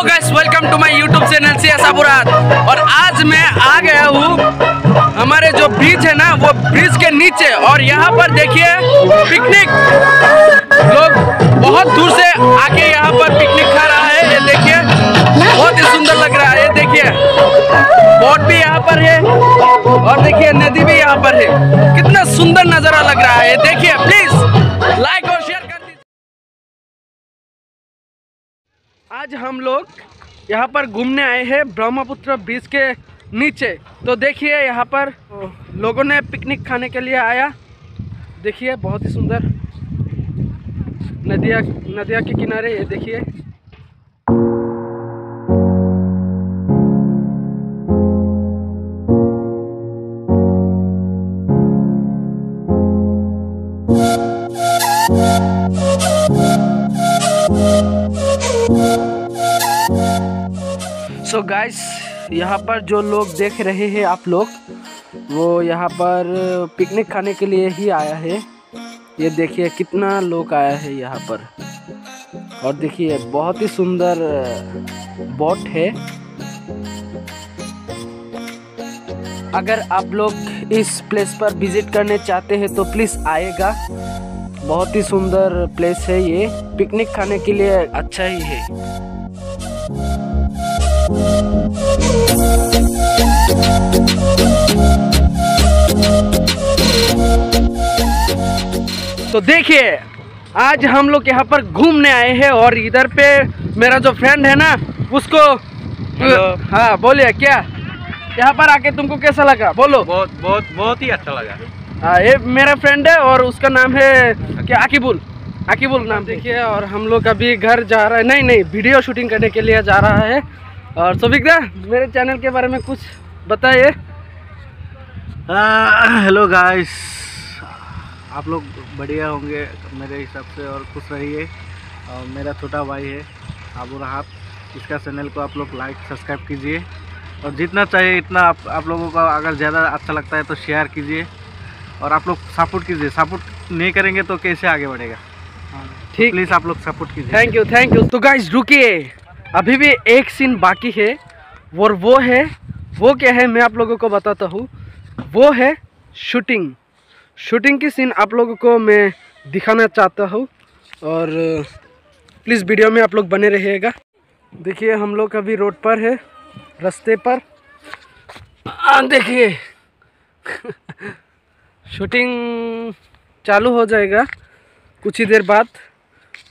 Hello guys, welcome to my YouTube channel से असापुरात। और आज मैं आ गया हूँ हमारे जो ब्रिज है ना, वो ब्रिज के नीचे। और यहाँ पर देखिए पिकनिक, लोग बहुत दूर से आके यहाँ पर पिकनिक खा रहा है। ये देखिए बहुत ही सुंदर लग रहा है। ये देखिए बोट भी यहाँ पर है और देखिए नदी भी यहाँ पर है। कितना सुंदर नजारा लग रहा है। देखिए प्लीज लाइक और शेयर कर दीजिए। आज हम लोग यहाँ पर घूमने आए हैं ब्रह्मपुत्र ब्रिज के नीचे। तो देखिए यहाँ पर लोगों ने पिकनिक खाने के लिए आया। देखिए बहुत ही सुंदर नदिया के किनारे। ये देखिए सो गाइस, यहाँ पर जो लोग देख रहे हैं आप लोग, वो यहाँ पर पिकनिक खाने के लिए ही आया है। ये देखिए कितना लोग आया है यहाँ पर। और देखिए बहुत ही सुंदर बोट है। अगर आप लोग इस प्लेस पर विजिट करने चाहते हैं तो प्लीज़ आएगा। बहुत ही सुंदर प्लेस है ये, पिकनिक खाने के लिए अच्छा ही है। तो देखिए आज हम लोग यहाँ पर घूमने आए हैं। और इधर पे मेरा जो फ्रेंड है ना, उसको हाँ बोलिए, क्या यहाँ पर आके तुमको कैसा लगा? बोलो। बहुत ही अच्छा लगा। हाँ, ये मेरा फ्रेंड है और उसका नाम है क्या, आकिबुल नाम। देखिए और हम लोग अभी घर जा रहे हैं। नहीं, वीडियो शूटिंग करने के लिए जा रहा है। और सुभिकदा, मेरे चैनल के बारे में कुछ बताइए। हेलो गाइस, आप लोग बढ़िया होंगे मेरे हिसाब से और खुश रहिए। और मेरा छोटा भाई है अबू राहत, इसका चैनल को आप लोग लाइक सब्सक्राइब कीजिए। और जितना चाहिए इतना आप लोगों का अगर ज़्यादा अच्छा लगता है तो शेयर कीजिए। और आप लोग सपोर्ट कीजिए। सपोर्ट नहीं करेंगे तो कैसे आगे बढ़ेगा? ठीक, प्लीज़ आप लोग सपोर्ट कीजिए। Thank you. तो गाइस रुकिए, अभी भी एक सीन बाकी है। और वो क्या है मैं आप लोगों को बताता हूँ। वो है शूटिंग की सीन आप लोगों को मैं दिखाना चाहता हूँ। और प्लीज़ वीडियो में आप लोग बने रहिएगा। देखिए हम लोग अभी रोड पर है, रास्ते पर। देखिए शूटिंग चालू हो जाएगा कुछ ही देर बाद।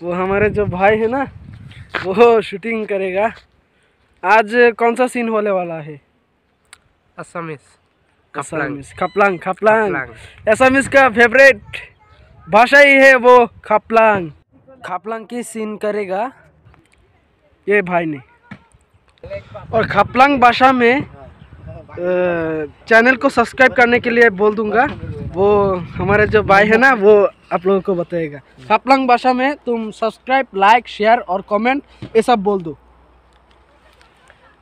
वो हमारे जो भाई है ना, वो शूटिंग करेगा। आज कौन सा सीन होने वाला है? खपलांग। असमीज का फेवरेट भाषा ही है वो खपलांग की सीन करेगा ये भाई ने। और खपलांग भाषा में चैनल को सब्सक्राइब करने के लिए बोल दूंगा। वो हमारे जो भाई है ना, वो आप लोगों को बताएगा। खपलांग भाषा में तुम सब्सक्राइब, लाइक, शेयर और कमेंट ये सब बोल दो।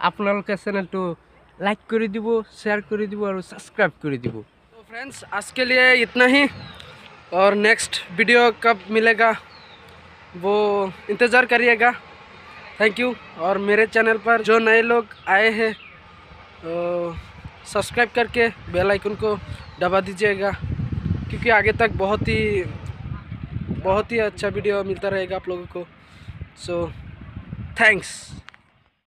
आपनलोके चैनल तो लाइक कर दीबो, शेयर कर दीबो और सब्सक्राइब कर दीबो। तो फ्रेंड्स आज के लिए इतना ही। और नेक्स्ट वीडियो कब मिलेगा वो इंतज़ार करिएगा। Thank you. और मेरे चैनल पर जो नए लोग आए हैं तो सब्सक्राइब करके बेल आइकन को दबा दीजिएगा, क्योंकि आगे तक बहुत ही अच्छा वीडियो मिलता रहेगा आप लोगों को। So thanks.